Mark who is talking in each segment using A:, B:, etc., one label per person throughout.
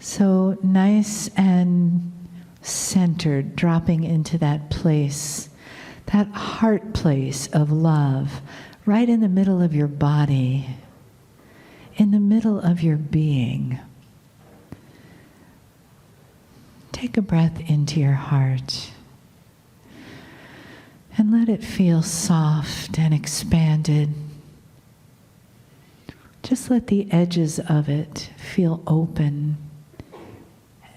A: So nice and centered, dropping into that place, that heart place of love, right in the middle of your body, in the middle of your being. Take a breath into your heart and let it feel soft and expanded. Just let the edges of it feel open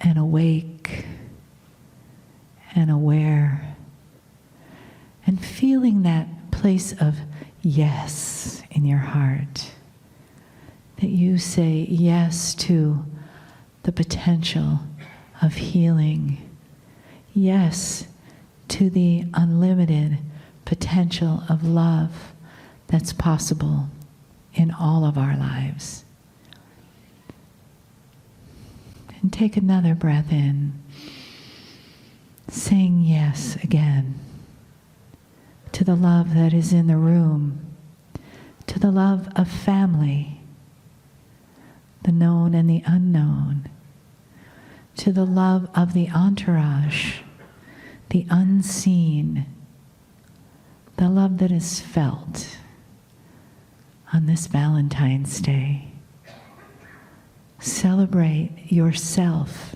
A: and awake and aware, and feeling that place of yes in your heart, that you say yes to the potential of healing, yes to the unlimited potential of love that's possible in all of our lives. And take another breath in, saying yes again to the love that is in the room, to the love of family, the known and the unknown, to the love of the entourage, the unseen, the love that is felt on this Valentine's Day. Celebrate yourself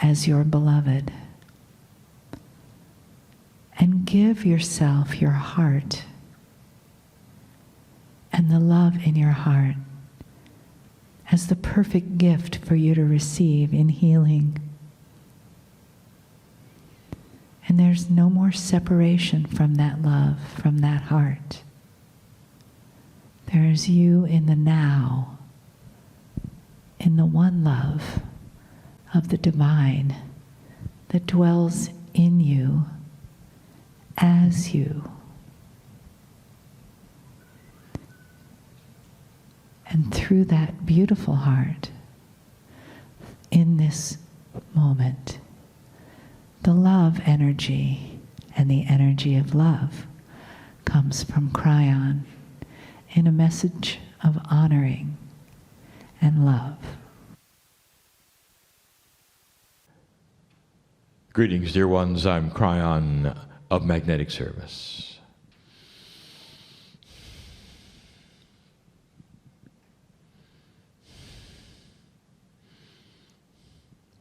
A: as your beloved. And give yourself your heart and the love in your heart as the perfect gift for you to receive in healing. And there's no more separation from that love, from that heart. There is you in the now, in the one love of the divine that dwells in you as you. And through that beautiful heart, in this moment, the love energy and the energy of love comes from Kryon in a message of honoring and love.
B: Greetings, dear ones. I'm Kryon of Magnetic Service.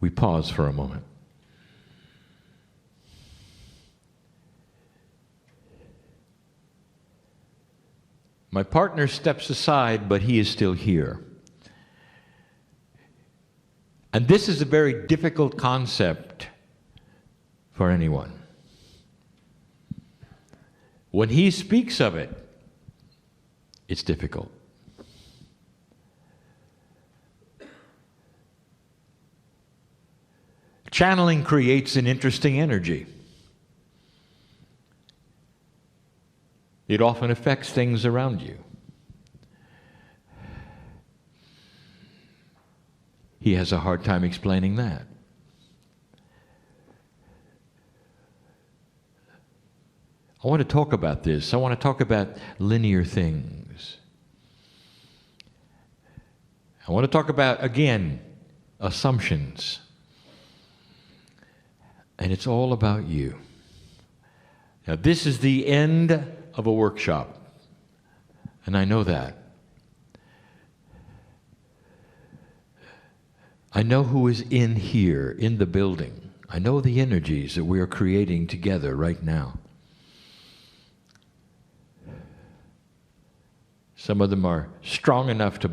B: We pause for a moment. My partner steps aside, but he is still here. And this is a very difficult concept for anyone. When he speaks of it, it's difficult. Channeling creates an interesting energy. It often affects things around you. He has a hard time explaining that. I want to talk about this. I want to talk about linear things. I want to talk about, again, assumptions. And it's all about you. Now, this is the end of a workshop, and I know that. I know who is in here, in the building. I know the energies that we are creating together right now. Some of them are strong enough to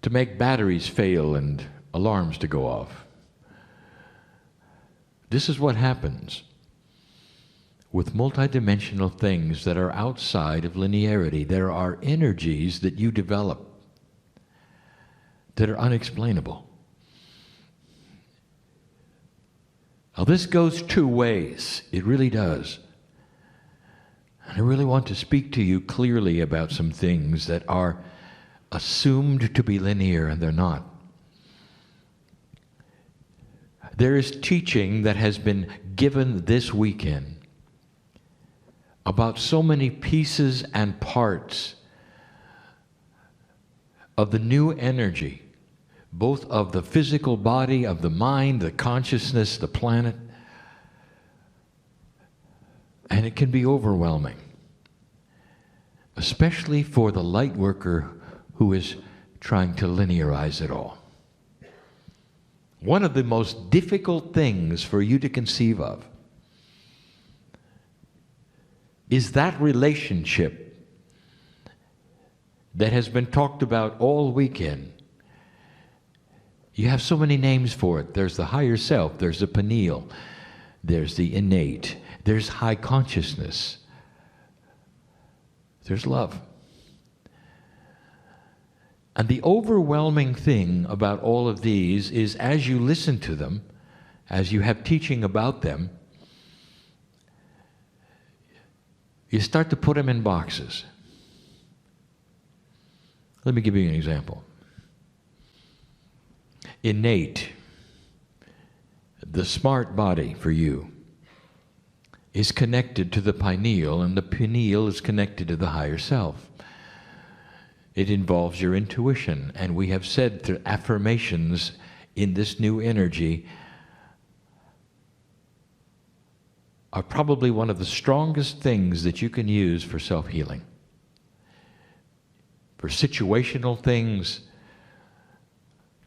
B: make batteries fail and alarms to go off. This is what happens with multidimensional things that are outside of linearity. There are energies that you develop that are unexplainable. Now, this goes two ways. It really does. And I really want to speak to you clearly about some things that are assumed to be linear, and they're not. There is teaching that has been given this weekend about so many pieces and parts of the new energy, both of the physical body, of the mind, the consciousness, the planet. And it can be overwhelming, especially for the light worker who is trying to linearize it all. One of the most difficult things for you to conceive of is that relationship that has been talked about all weekend. You have so many names for it. There's the higher self, there's the pineal, there's the innate, there's high consciousness, there's love. And the overwhelming thing about all of these is, as you listen to them, as you have teaching about them, you start to put them in boxes. Let me give you an example. Innate, the smart body for you, is connected to the pineal, and the pineal is connected to the higher self. It involves your intuition, and we have said through affirmations in this new energy are probably one of the strongest things that you can use for self-healing. For situational things,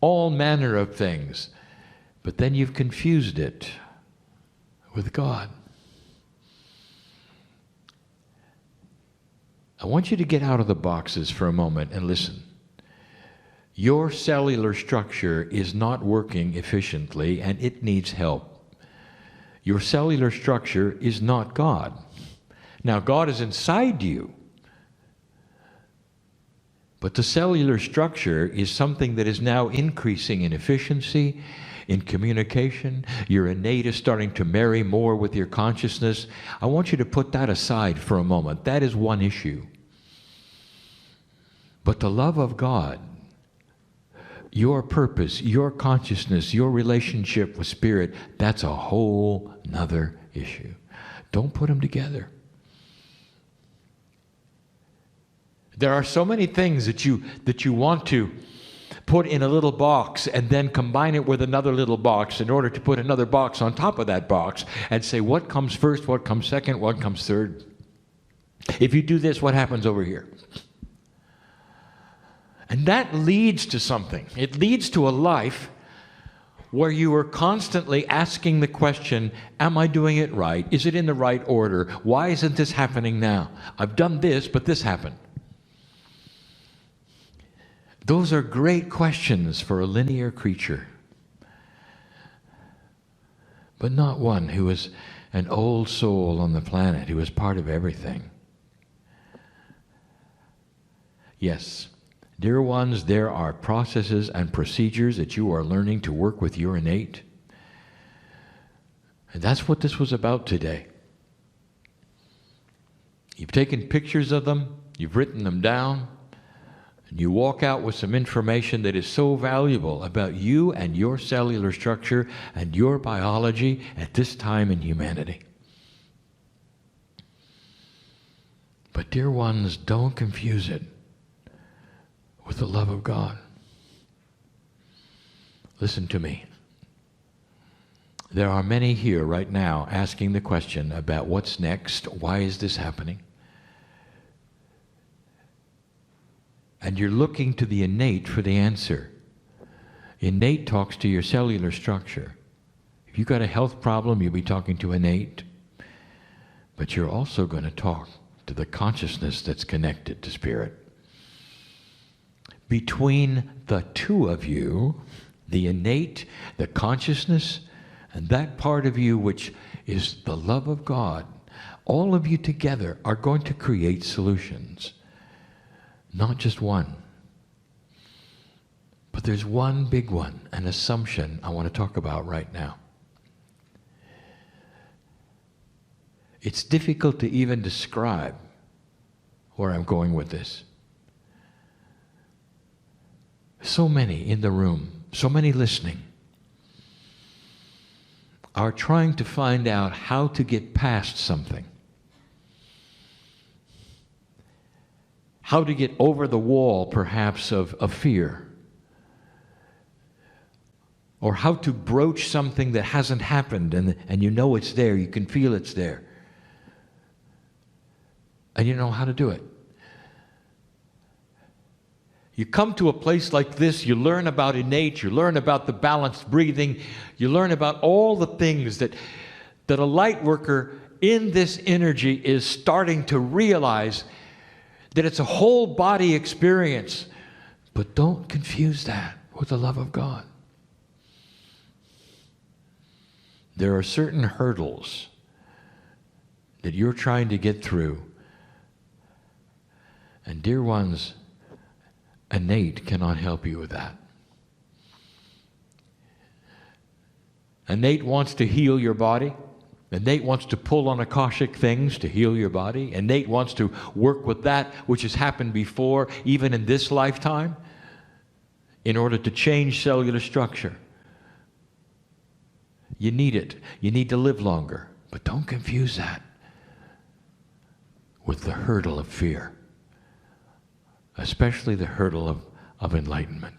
B: all manner of things. But then you've confused it with God. I want you to get out of the boxes for a moment and listen. Your cellular structure is not working efficiently, and it needs help. Your cellular structure is not God. Now, God is inside you, but the cellular structure is something that is now increasing in efficiency, in communication. Your innate is starting to marry more with your consciousness. I want you to put that aside for a moment. That is one issue. But the love of God, your purpose, your consciousness, your relationship with Spirit, that's a whole nother issue. Don't put them together. There are so many things that you want to put in a little box and then combine it with another little box in order to put another box on top of that box and say what comes first, what comes second, what comes third. If you do this, what happens over here? And that leads to something. It leads to a life where you are constantly asking the question, am I doing it right? Is it in the right order? Why isn't this happening now? I've done this, but this happened. Those are great questions for a linear creature, but not one who is an old soul on the planet, who is part of everything. Yes, dear ones, there are processes and procedures that you are learning to work with your innate. And that's what this was about today. You've taken pictures of them, you've written them down, and you walk out with some information that is so valuable about you and your cellular structure and your biology at this time in humanity. But dear ones, don't confuse it with the love of God. Listen to me. There are many here right now asking the question about what's next, why is this happening? And you're looking to the innate for the answer. Innate talks to your cellular structure. If you've got a health problem, you'll be talking to innate. But you're also going to talk to the consciousness that's connected to Spirit. Between the two of you, the innate, the consciousness, and that part of you which is the love of God, all of you together are going to create solutions. Not just one. But there's one big one, an assumption I want to talk about right now. It's difficult to even describe where I'm going with this. So many in the room, so many listening, are trying to find out how to get past something. how to get over the wall, perhaps, of fear. Or how to broach something that hasn't happened, and you know it's there, you can feel it's there. And you know how to do it. You come to a place like this, you learn about innate, you learn about the balanced breathing, you learn about all the things that a light worker in this energy is starting to realize that it's a whole body experience. But don't confuse that with the love of God. There are certain hurdles that you're trying to get through. And dear ones, innate cannot help you with that. Innate wants to heal your body. Innate wants to pull on Akashic things to heal your body. Innate wants to work with that which has happened before, even in this lifetime, in order to change cellular structure. You need it. You need to live longer. But don't confuse that with the hurdle of fear, especially the hurdle of enlightenment.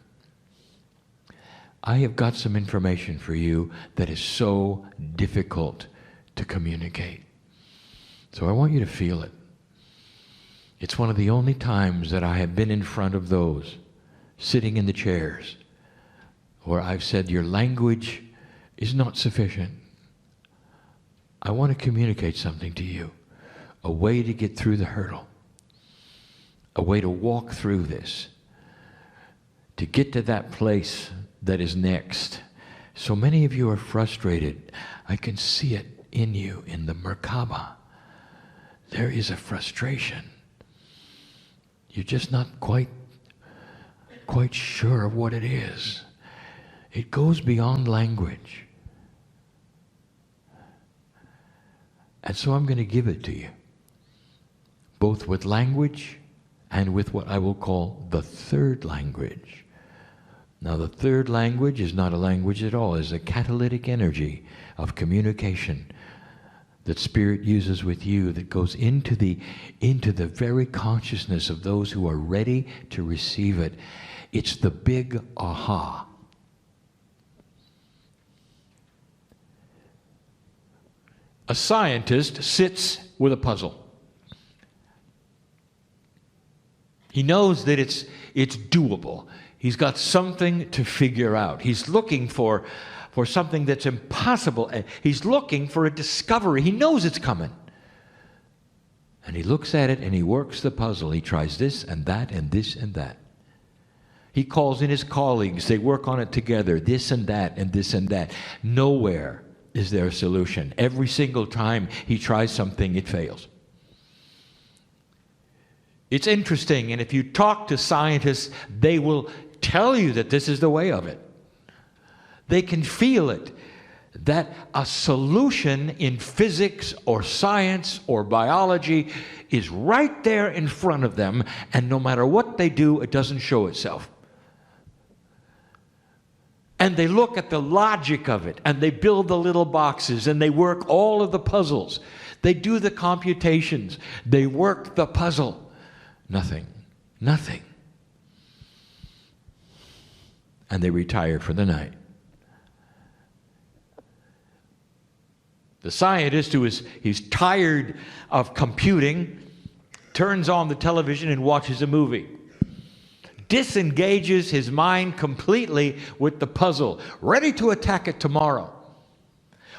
B: I have got some information for you that is so difficult to communicate. So I want you to feel it. It's one of the only times that I have been in front of those sitting in the chairs where I've said, your language is not sufficient. I want to communicate something to you, a way to get through the hurdle, a way to walk through this, to get to that place that is next. So many of you are frustrated. I can see it in you, in the Merkaba. There is a frustration. You're just not quite sure of what it is. It goes beyond language. And so I'm going to give it to you, both with language and with what I will call the third language. Now, the third language is not a language at all. It's a catalytic energy of communication that Spirit uses with you, that goes into the very consciousness of those who are ready to receive it. It's the big aha. A scientist sits with a puzzle. He knows that it's doable. He's got something to figure out. He's looking for something that's impossible. He's looking for a discovery. He knows it's coming. And he looks at it and he works the puzzle. He tries this and that and this and that. He calls in his colleagues. They work on it together. This and that and this and that. Nowhere is there a solution. Every single time he tries something, it fails. It's interesting, and if you talk to scientists, they will tell you that this is the way of it. They can feel it, that a solution in physics or science or biology is right there in front of them, and no matter what they do, it doesn't show itself. And they look at the logic of it, and they build the little boxes, and they work all of the puzzles. They do the computations. They work the puzzle. Nothing. And they retire for the night. The scientist he's tired of computing, turns on the television and watches a movie. Disengages his mind completely with the puzzle, ready to attack it tomorrow.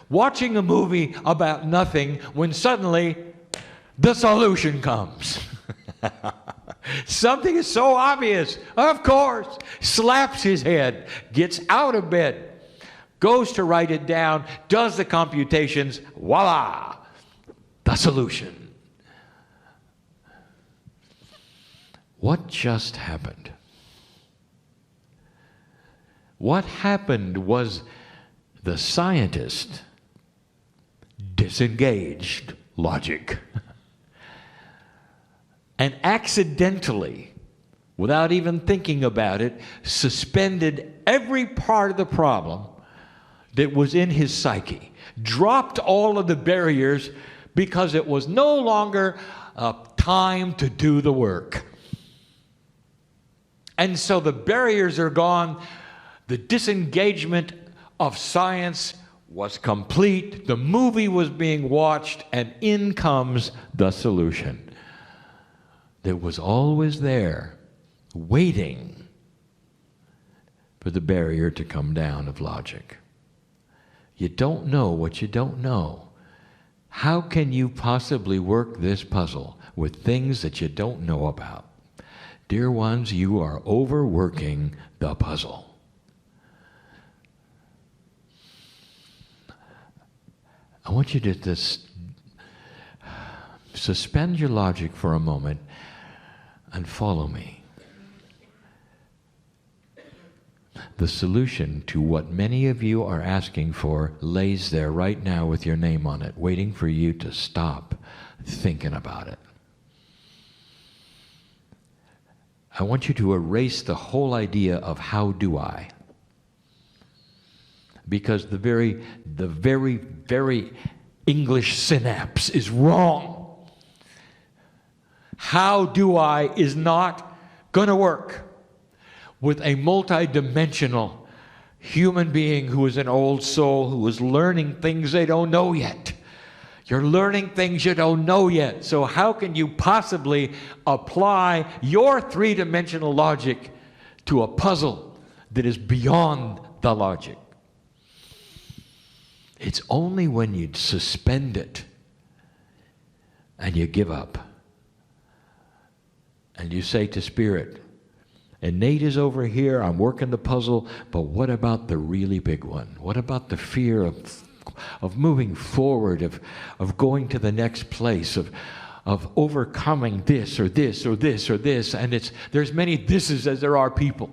B: Watching a movie about nothing when suddenly the solution comes. Something is so obvious, of course. Slaps his head, gets out of bed, goes to write it down, does the computations, voila, the solution. What just happened? What happened was the scientist disengaged logic. And accidentally, without even thinking about it, suspended every part of the problem that was in his psyche. Dropped all of the barriers because it was no longer time to do the work. And so the barriers are gone. The disengagement of science was complete. The movie was being watched, and in comes the solution that was always there, waiting for the barrier to come down of logic. You don't know what you don't know. How can you possibly work this puzzle with things that you don't know about? Dear ones, you are overworking the puzzle. I want you to just suspend your logic for a moment and follow me. The solution to what many of you are asking for lays there right now with your name on it, waiting for you to stop thinking about it. I want you to erase the whole idea of how do I? Because the very English synapse is wrong. How do I is not going to work with a multidimensional human being who is an old soul who is learning things they don't know yet. You're learning things you don't know yet. So how can you possibly apply your three-dimensional logic to a puzzle that is beyond the logic? It's only when you suspend it and you give up and you say to Spirit, and Nate is over here, I'm working the puzzle, but what about the really big one? What about the fear of moving forward, of going to the next place, of overcoming this or this or this or this? And there's many thises as there are people.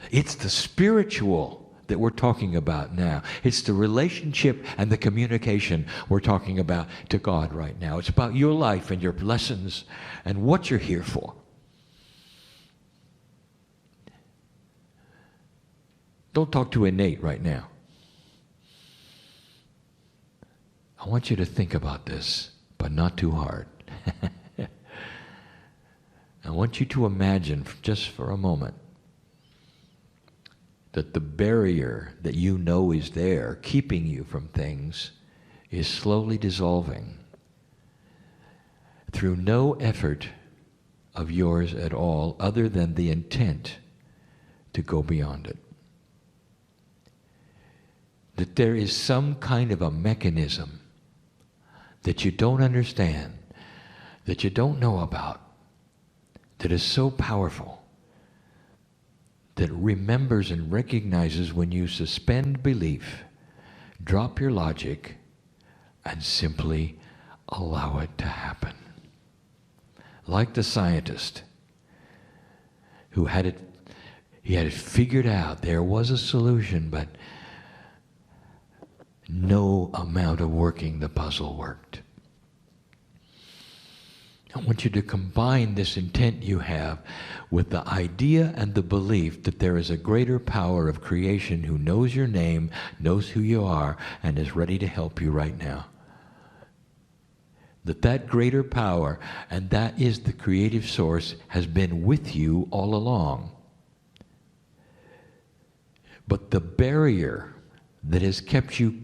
B: It's the spiritual that we're talking about now. It's the relationship and the communication we're talking about to God right now. It's about your life and your lessons and what you're here for. Don't talk to Nate right now. I want you to think about this, but not too hard. I want you to imagine just for a moment that the barrier that you know is there, keeping you from things, is slowly dissolving through no effort of yours at all other than the intent to go beyond it. That there is some kind of a mechanism that you don't understand, that you don't know about, that is so powerful, that remembers and recognizes when you suspend belief, drop your logic, and simply allow it to happen. Like the scientist who had it figured out. There was a solution, but no amount of working the puzzle worked. I want you to combine this intent you have with the idea and the belief that there is a greater power of creation who knows your name, knows who you are, and is ready to help you right now. That greater power, and that is the creative source, has been with you all along. But the barrier that has kept you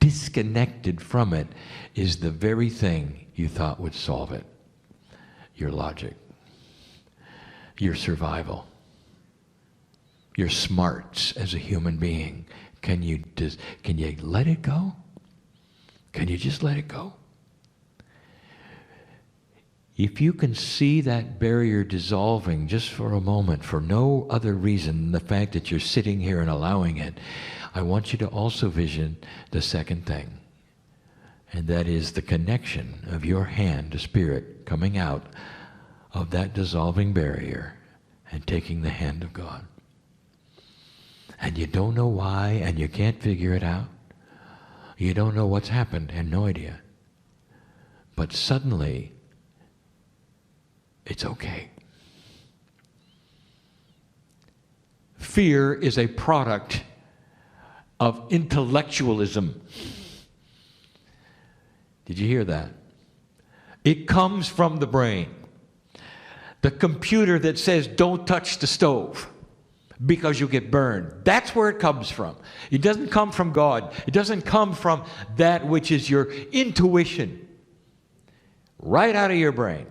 B: disconnected from it is the very thing you thought would solve it. Your logic, your survival, your smarts as a human being. Can you let it go? Can you just let it go? If you can see that barrier dissolving just for a moment, for no other reason than the fact that you're sitting here and allowing it, I want you to also vision the second thing. And that is the connection of your hand to Spirit coming out of that dissolving barrier and taking the hand of God. And you don't know why, and you can't figure it out. You don't know what's happened, and no idea. But suddenly, it's okay. Fear is a product of intellectualism. Did you hear that? It comes from the brain. The computer that says don't touch the stove because you'll get burned. That's where it comes from. It doesn't come from God. It doesn't come from that which is your intuition, right out of your brain.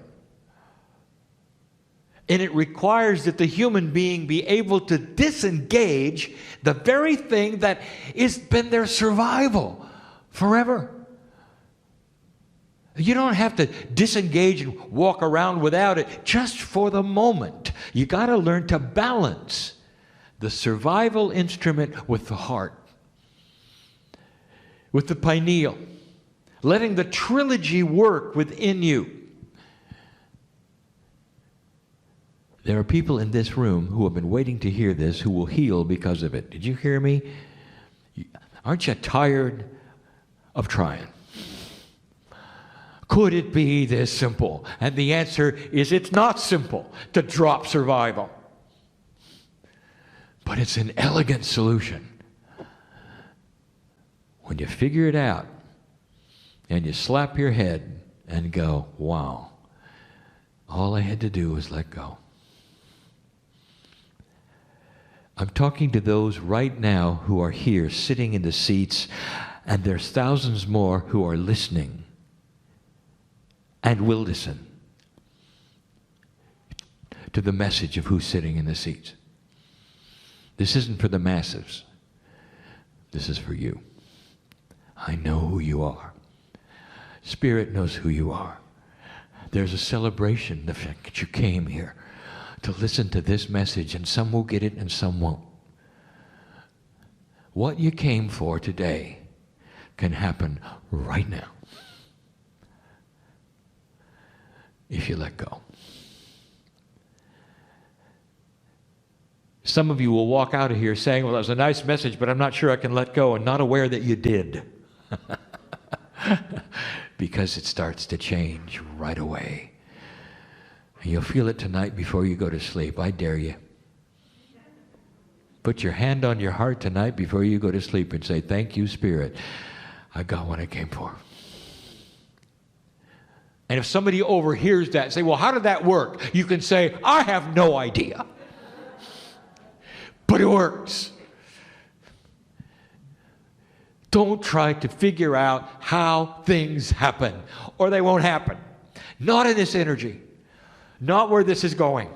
B: And it requires that the human being be able to disengage the very thing that has been their survival forever. You don't have to disengage and walk around without it just for the moment. You got to learn to balance the survival instrument with the heart, with the pineal, letting the trilogy work within you. There are people in this room who have been waiting to hear this who will heal because of it. Did you hear me? Aren't you tired of trying? Could it be this simple? And the answer is it's not simple to drop survival. But it's an elegant solution. When you figure it out and you slap your head and go, wow, all I had to do was let go. I'm talking to those right now who are here sitting in the seats, and there's thousands more who are listening and will listen to the message of who's sitting in the seats. This isn't for the masses. This is for you. I know who you are. Spirit knows who you are. There's a celebration, the fact that you came here to listen to this message, and some will get it and some won't. What you came for today can happen right now if you let go. Some of you will walk out of here saying, well, that was a nice message, but I'm not sure I can let go, and not aware that you did. Because it starts to change right away. And you'll feel it tonight before you go to sleep. I dare you. Put your hand on your heart tonight before you go to sleep and say, thank you, Spirit. I got what I came for. And if somebody overhears that and say, well, how did that work? You can say, I have no idea. But it works. Don't try to figure out how things happen, or they won't happen. Not in this energy. Not where this is going.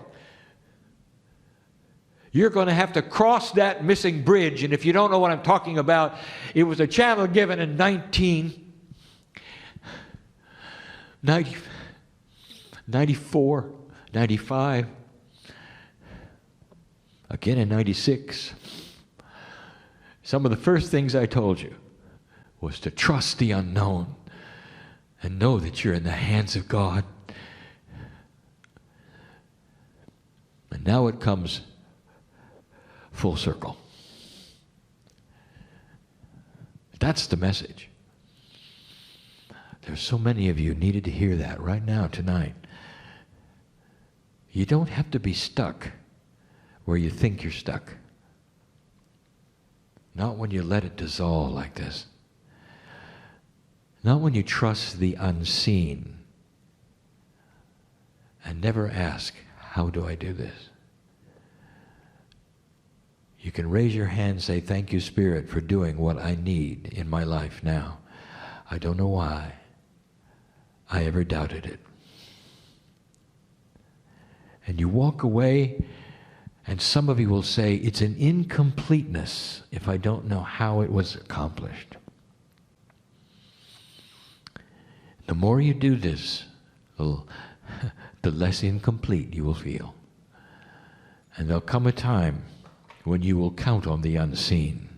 B: You're going to have to cross that missing bridge, and if you don't know what I'm talking about, it was a channel given in 1994, 95, again in 96. Some of the first things I told you was to trust the unknown and know that you're in the hands of God. And now it comes full circle. That's the message. There's so many of you needed to hear that right now, tonight. You don't have to be stuck where you think you're stuck. Not when you let it dissolve like this. Not when you trust the unseen and never ask, how do I do this? You can raise your hand and say, thank you, Spirit, for doing what I need in my life now. I don't know why I ever doubted it. And you walk away, and some of you will say, it's an incompleteness if I don't know how it was accomplished. The more you do this, the less incomplete you will feel. And there'll come a time when you will count on the unseen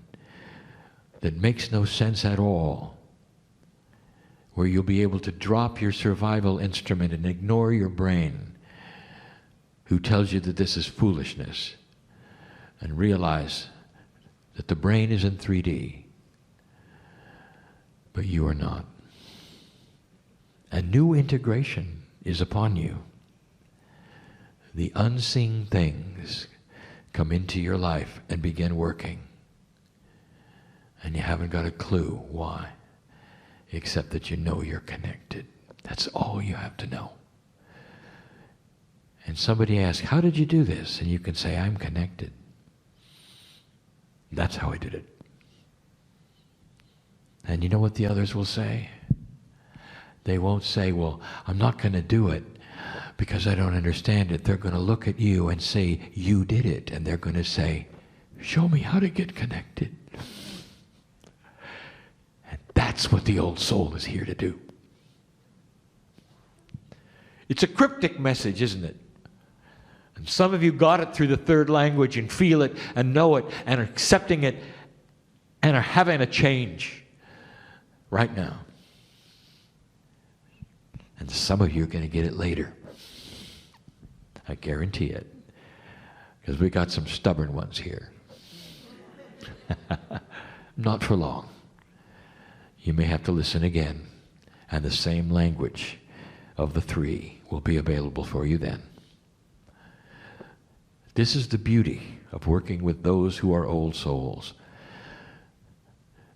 B: that makes no sense at all, where you'll be able to drop your survival instrument and ignore your brain, who tells you that this is foolishness, and realize that the brain is in 3D, but you are not. A new integration is upon you. The unseen things come into your life and begin working. And you haven't got a clue why, except that you know you're connected. That's all you have to know. And somebody asks, how did you do this? And you can say, I'm connected. That's how I did it. And you know what the others will say? They won't say, well, I'm not going to do it because I don't understand it. They're going to look at you and say, you did it. And they're going to say, show me how to get connected. And that's what the old soul is here to do. It's a cryptic message, isn't it? And some of you got it through the third language and feel it and know it and are accepting it and are having a change right now. And some of you are going to get it later. I guarantee it. Because we got some stubborn ones here. Not for long. You may have to listen again. And the same language of the three will be available for you then. This is the beauty of working with those who are old souls.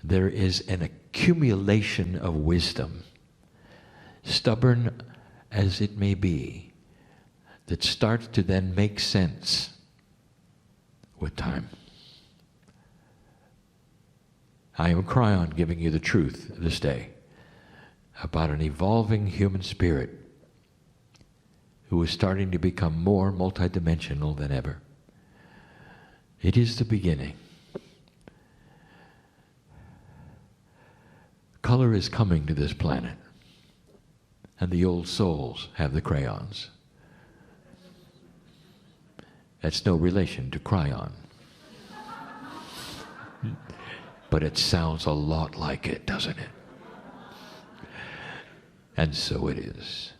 B: There is an accumulation of wisdom, stubborn as it may be, that starts to then make sense with time. I am Cryon giving you the truth this day about an evolving human spirit who is starting to become more multidimensional than ever. It is the beginning. Color is coming to this planet, and the old souls have the crayons. That's no relation to Cryon. But it sounds a lot like it, doesn't it? And so it is.